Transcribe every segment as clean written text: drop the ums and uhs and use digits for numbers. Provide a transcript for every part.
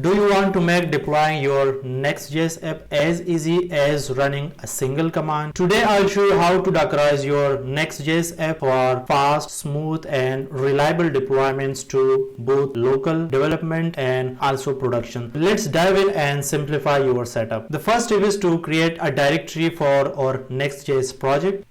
Do you want to make deploying your Next.js app as easy as running a single command? Today I'll show you how to Dockerize your Next.js app for fast, smooth and reliable deployments to both local development and also production. Let's dive in and simplify your setup. The first step is to create a directory for our Next.js project.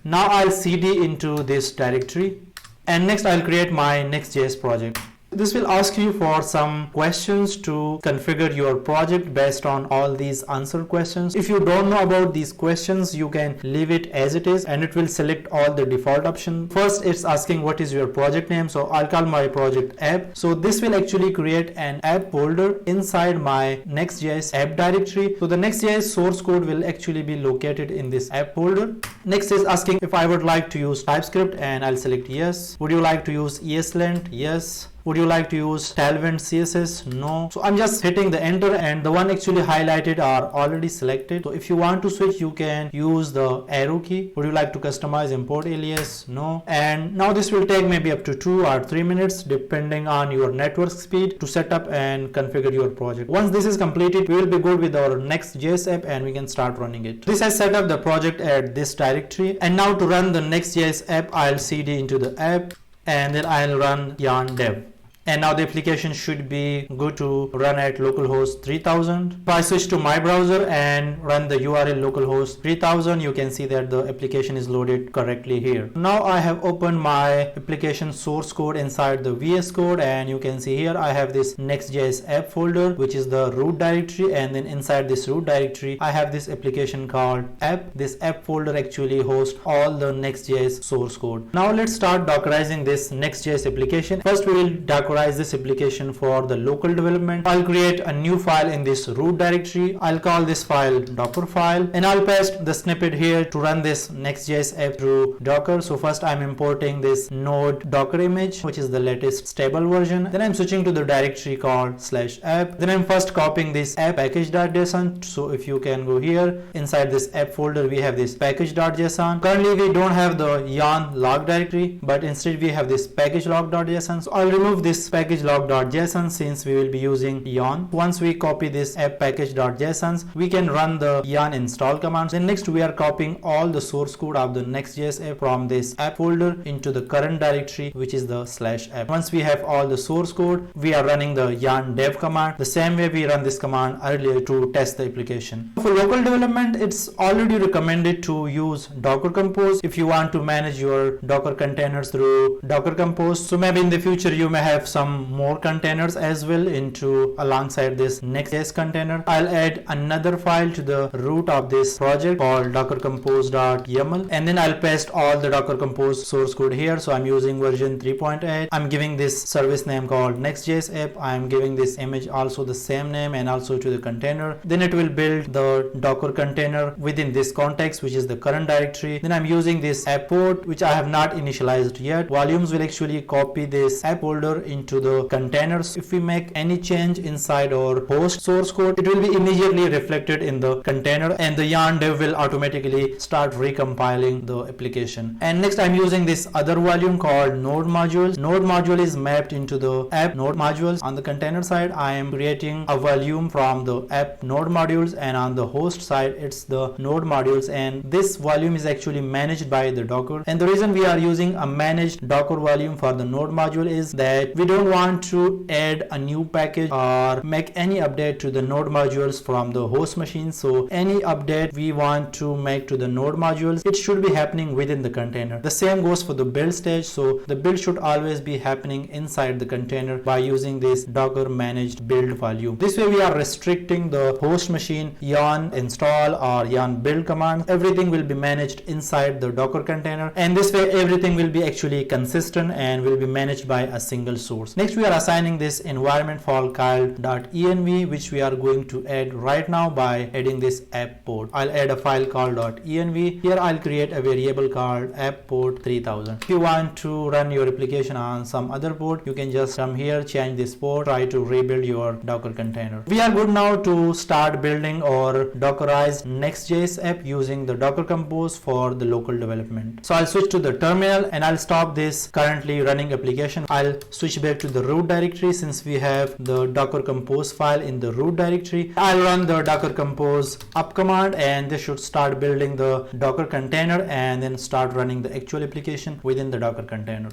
Now I'll cd into this directory and next I'll create my Next.js project. This will ask you for some questions to configure your project based on all these answered questions. If you don't know about these questions, you can leave it as it is and it will select all the default options. First, it's asking what is your project name. So I'll call my project app. So this will actually create an app folder inside my Next.js app directory. So the Next.js source code will actually be located in this app folder. Next is asking if I would like to use TypeScript and I'll select yes. Would you like to use ESLint? Yes. Would you like to use Tailwind CSS? No. So I'm just hitting the enter and the one actually highlighted are already selected. So if you want to switch, you can use the arrow key. Would you like to customize import alias? No. And now this will take maybe up to 2 or 3 minutes depending on your network speed to set up and configure your project. Once this is completed, we will be good with our Next.js app and we can start running it. This has set up the project at this directory. And now to run the Next.js app, I'll cd into the app and then I'll run yarn dev. And now the application should be good to run at localhost 3000. If I switch to my browser and run the URL localhost 3000, you can see that the application is loaded correctly here. Now I have opened my application source code inside the VS Code and you can see here I have this Next.js app folder, which is the root directory, and then inside this root directory I have this application called app. This app folder actually hosts all the Next.js source code. Now let's start dockerizing this Next.js application. First we will dockerize this application for the local development. I'll create a new file in this root directory. I'll call this file Dockerfile and I'll paste the snippet here to run this Next.js app through Docker. So first I'm importing this node Docker image, which is the latest stable version. Then I'm switching to the directory called /app. Then I'm first copying this app package.json. So if you can go here inside this app folder, we have this package.json. Currently we don't have the yarn log directory, but instead we have this package log.json. So I'll remove this package log.json since we will be using yarn. Once we copy this app package.json, we can run the yarn install commands. Then next we are copying all the source code of the Next.js app from this app folder into the current directory, which is the /app. Once we have all the source code, we are running the yarn dev command the same way we run this command earlier to test the application. For local development, it's already recommended to use Docker Compose if you want to manage your Docker containers through Docker Compose. So maybe in the future you may have some more containers as well into alongside this Next.js container. I'll add another file to the root of this project called dockercompose.yaml and then I'll paste all the Docker Compose source code here. So I'm using version 3.8. I'm giving this service name called Next.js app. I'm giving this image also the same name and also to the container. Then it will build the Docker container within this context, which is the current directory. Then I'm using this app port, which I have not initialized yet. Volumes will actually copy this app folder into the containers. If we make any change inside our host source code, it will be immediately reflected in the container and the yarn dev will automatically start recompiling the application. And next I'm using this other volume called node modules. Node module is mapped into the app node modules. On the container side, I am creating a volume from the app node modules and on the host side it's the node modules, and this volume is actually managed by the Docker. And the reason we are using a managed Docker volume for the node module is that we don't want to add a new package or make any update to the node modules from the host machine. So any update we want to make to the node modules, it should be happening within the container. The same goes for the build stage. So the build should always be happening inside the container by using this Docker managed build volume. This way we are restricting the host machine yarn install or yarn build commands. Everything will be managed inside the Docker container, and this way everything will be actually consistent and will be managed by a single source. Next we are assigning this environment file called .env, which we are going to add right now by adding this app port. I'll add a file called .env. Here I'll create a variable called app port 3000. If you want to run your application on some other port, you can just come here, change this port, try to rebuild your Docker container. We are good now to start building our dockerized-nextjs app using the Docker Compose for the local development. So I'll switch to the terminal and I'll stop this currently running application. I'll switch back back to the root directory since we have the docker compose file in the root directory. I'll run the docker compose up command and this should start building the Docker container and then start running the actual application within the Docker container.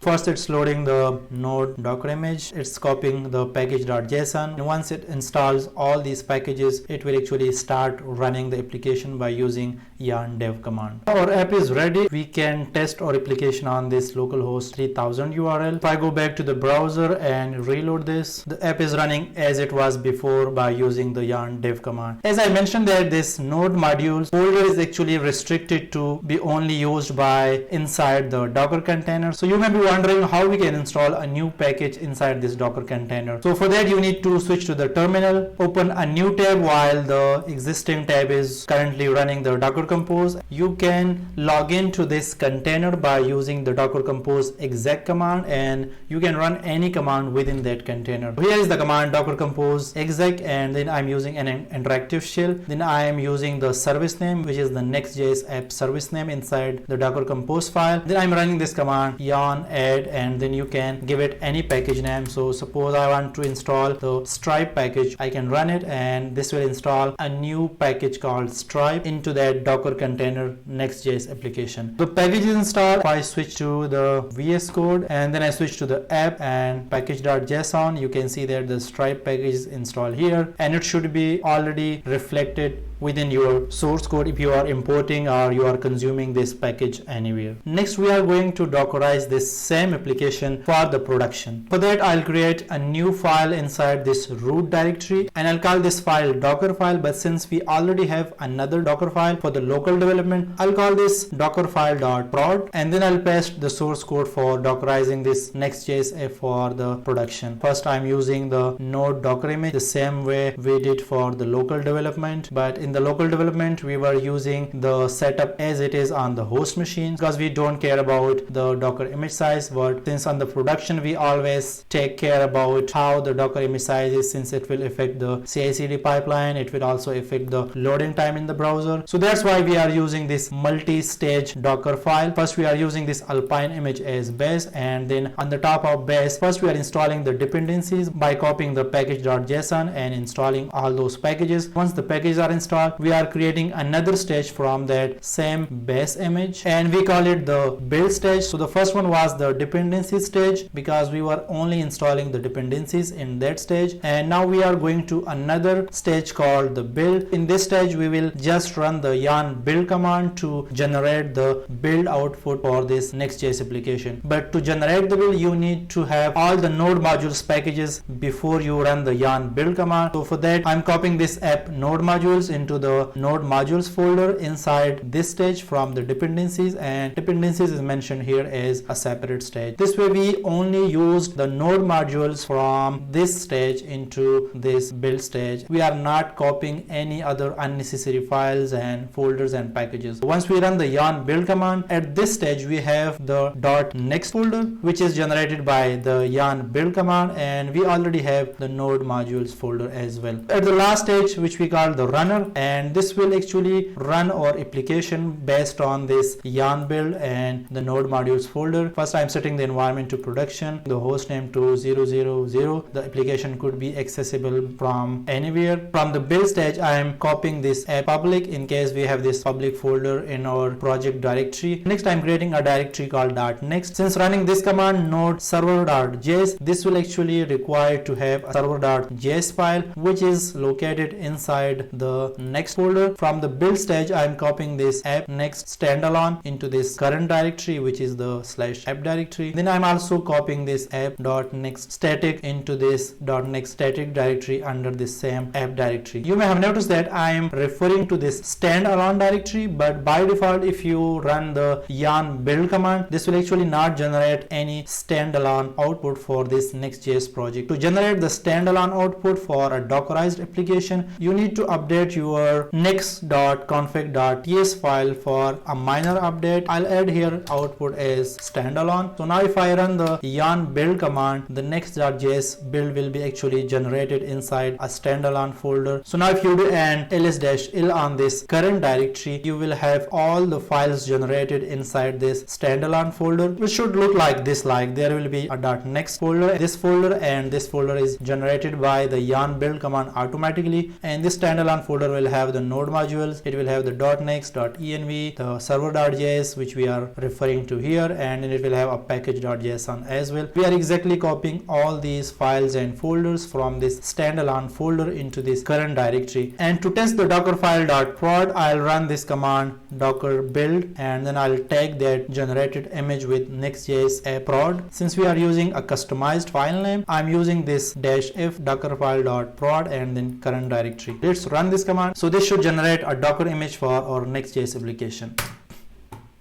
First, it's loading the node Docker image. It's copying the package.json. And once it installs all these packages, it will actually start running the application by using yarn dev command. Our app is ready. We can test our application on this localhost 3000 URL. If I go back to the browser and reload this, the app is running as it was before by using the yarn dev command. As I mentioned that this node modules folder is actually restricted to be only used by inside the Docker container. So you may be wondering how we can install a new package inside this Docker container. So for that you need to switch to the terminal, open a new tab while the existing tab is currently running the Docker compose. You can log into this container by using the docker compose exec command and you can run any command within that container. Here is the command docker compose exec and then I'm using an interactive shell. Then I am using the service name which is the Next.js app service name inside the docker compose file. Then I'm running this command yarn add and then you can give it any package name. So suppose I want to install the Stripe package, I can run it and this will install a new package called Stripe into that Docker container Next.js application. The package is installed. If I switch to the VS Code and then I switch to the app and package.json, you can see that the Stripe package is installed here and it should be already reflected within your source code if you are importing or you are consuming this package anywhere. Next we are going to dockerize this same application for the production. For that I'll create a new file inside this root directory and I'll call this file Dockerfile, but since we already have another Dockerfile for the local development, I'll call this dockerfile.prod and then I'll paste the source code for dockerizing this Next.js app for the production. First I'm using the node Docker image the same way we did for the local development, but in the local development we were using the setup as it is on the host machine because we don't care about the Docker image size, but since on the production we always take care about how the Docker image size is since it will affect the CI/CD pipeline, it will also affect the loading time in the browser. So that's why we are using this multi-stage Docker file. First we are using this Alpine image as base and then on the top of base first we are installing the dependencies by copying the package.json and installing all those packages. Once the packages are installed, we are creating another stage from that same base image and we call it the build stage. So the first one was the dependency stage because we were only installing the dependencies in that stage, and now we are going to another stage called the build. In this stage we will just run the yarn build command to generate the build output for this Next.js application. But to generate the build you need to have all the node modules packages before you run the yarn build command. So for that I'm copying this app node modules into the node modules folder inside this stage from the dependencies, and dependencies is mentioned here as a separate stage. This way we only used the node modules from this stage into this build stage. We are not copying any other unnecessary files and folders and packages. Once we run the yarn build command, at this stage we have the .next folder which is generated by the yarn build command, and we already have the node modules folder as well. At the last stage which we call the runner, and this will actually run our application based on this yarn build and the node modules folder. First I'm setting the environment to production, the host name to 000. The application could be accessible from anywhere. From the build stage I am copying this app public in case we have this public folder in our project directory. Next I'm creating a directory called .next. Since running this command node server.js, this will actually require to have a server.js file which is located inside the next folder. From the build stage I am copying this app next standalone into this current directory which is the /app directory. Then I'm also copying this app.next static into this .next static directory under this same app directory. You may have noticed that I am referring to this standalone directory, but by default if you run the yarn build command this will actually not generate any standalone output for this Next.js project. To generate the standalone output for a dockerized application you need to update your our next.config.ts file for a minor update. I'll add here output as standalone. So now if I run the yarn build command, the next.js build will be actually generated inside a standalone folder. So now if you do an ls-il on this current directory, you will have all the files generated inside this standalone folder, which should look like this. Like there will be a .next folder, this folder, and this folder is generated by the yarn build command automatically. And this standalone folder will have the node modules, it will have the .next.env, the server.js which we are referring to here, and it will have a package.json as well. We are exactly copying all these files and folders from this standalone folder into this current directory. And to test the dockerfile.prod, I'll run this command docker build, and then I'll tag that generated image with nextjs prod. Since we are using a customized file name, I'm using this -f dockerfile.prod and then current directory. Let's run this command. So this should generate a Docker image for our Next.js application.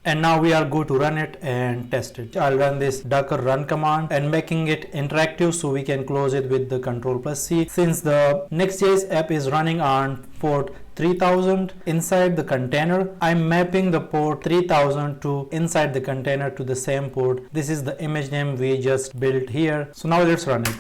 And now we are going to run it and test it. I'll run this docker run command and making it interactive so we can close it with the Ctrl+C. Since the Next.js app is running on port 3000 inside the container, I'm mapping the port 3000 to inside the container to the same port. This is the image name we just built here. So now let's run it.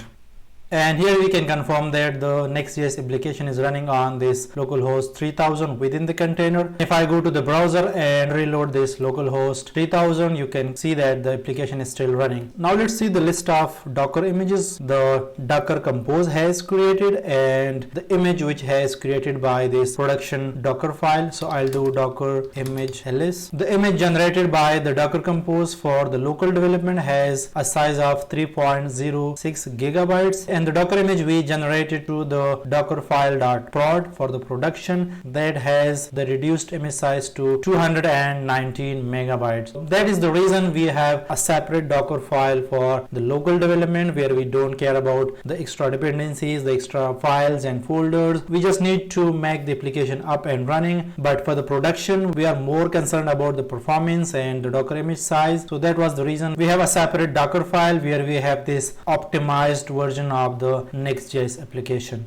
And here we can confirm that the Next.js application is running on this localhost 3000 within the container. If I go to the browser and reload this localhost 3000, you can see that the application is still running. Now let's see the list of Docker images the Docker Compose has created and the image which has created by this production Dockerfile. So I'll do docker image ls. The image generated by the Docker Compose for the local development has a size of 3.06 gigabytes. And the Docker image we generated to the dockerfile.prod for the production, that has the reduced image size to 219 megabytes. That is the reason we have a separate Docker file for the local development, where we don't care about the extra dependencies, the extra files and folders. We just need to make the application up and running. But for the production, we are more concerned about the performance and the Docker image size. So that was the reason we have a separate Docker file where we have this optimized version of the Next.js application.